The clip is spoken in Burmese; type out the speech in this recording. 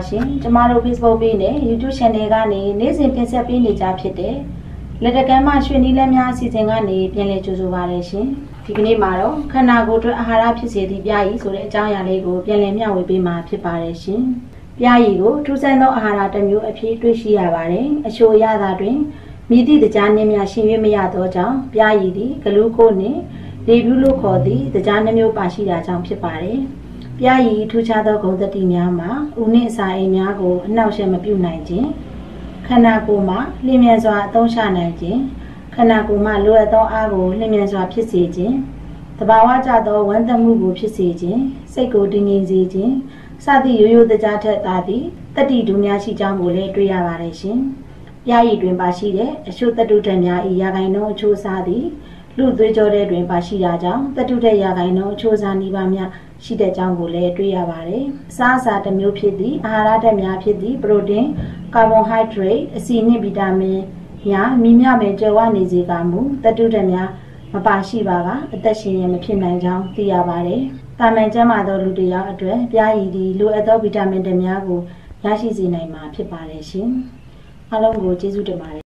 ရှင်ကျမတို့ Facebook page နဲ့ YouTube Channel ကနေနေ့စဉ်တင်ဆက်ပေးနေကြဖြစ်တဲ့လက်တကမ်းမှရွှေနီးလက်များအစီအစဉ်ကနေပြန်လည်ကြိုဆိုပါရရှင်ဒီကနေ့မှာတော့ခန္ဓာကိုယ်အတွက်အာဟာရဖြစ်စေသည့်ပြာရည်ဆိုတဲ့အကြောင်းအရာလေးကိုပြန်လည်မျှဝေပေးမှာဖြစ်ပါတယ်ရှင်ပြာရည်ကိုထူးဆန်းသောအာဟာရတစ်မျိုးအဖြစ်တွေ့ရှိရပါတယ်အချို့အရသာတွင်မိသည့်တရားနှင့်များရှင်၍မရသောကြောင့်ပြာရည်သည်ဂလူးကိုနှင့်လေပြူးလို့ခေါ်သည့်တရားနှမျိုးပါရှိတာကြောင့်ဖြစ်ပါတယ်ပြာရည်ထူးခြားသောဂုဏ်သတ္တိများမှာဦးနှင့်အစာအိမ်များကိုအနှောက်အယှက်မပြုနိုင်ခြင်းခန္ဓာကိုယ်မှာလျင်မြန်စွာအသုံးချနိုင်ခြင်းခန္ဓာကိုယ်မှာလိုအပ်သောအားကိုလျင်မြန်စွာဖြစ်စေခြင်းတဘာဝကျသောဝမ်းသက်မှုကိုဖြစ်စေခြင်းစိတ်ကိုတည်ငြိမ်စေခြင်းစသည့်ရိုးရိုးသားထက်သာသည့်တတ္တိဒုများရှိကြောင်းကိုလည်းတွေ့ရပါတယ်ရှင်ပြာရည်တွင်ပါရှိတဲ့အရှုတတ္တုဓာတ်များ၏ရာခိုင်နှုန်းအချိုးအစားသည်လူသွေးကြောထဲတွင်ပါရှိတာကြောင့်တတ္တုဓာတ်ရာခိုင်နှုန်းအချိုးအစားနှိပါများရှိတဲ့ကြောင်းကိုလည်းတွေ့ရပါတယ်။အစားအစာတစ်မျိုးဖြစ်သည့်အာဟာရဓာတ်များဖြစ်သည့်ပရိုတင်း၊ကာဗွန်ဟိုက်ဒရိတ်၊အဆီနှင့်ဗီတာမင်များမိမျှပင်ကြွယ်ဝနေစေကမူတတ္တုဓာတ်များမပါရှိပါကအသက်ရှင်ရမဖြစ်နိုင်ကြောင်းသိရပါတယ်။တာမန်ကျန်းမာသောလူတစ်ယောက်အတွက်ပြာရည်သည်လိုအပ်သောဗီတာမင်တွေများကိုရရှိစေနိုင်မှာဖြစ်ပါတယ်ရှင်။အားလုံးကိုကျေးဇူးတင်ပါတယ်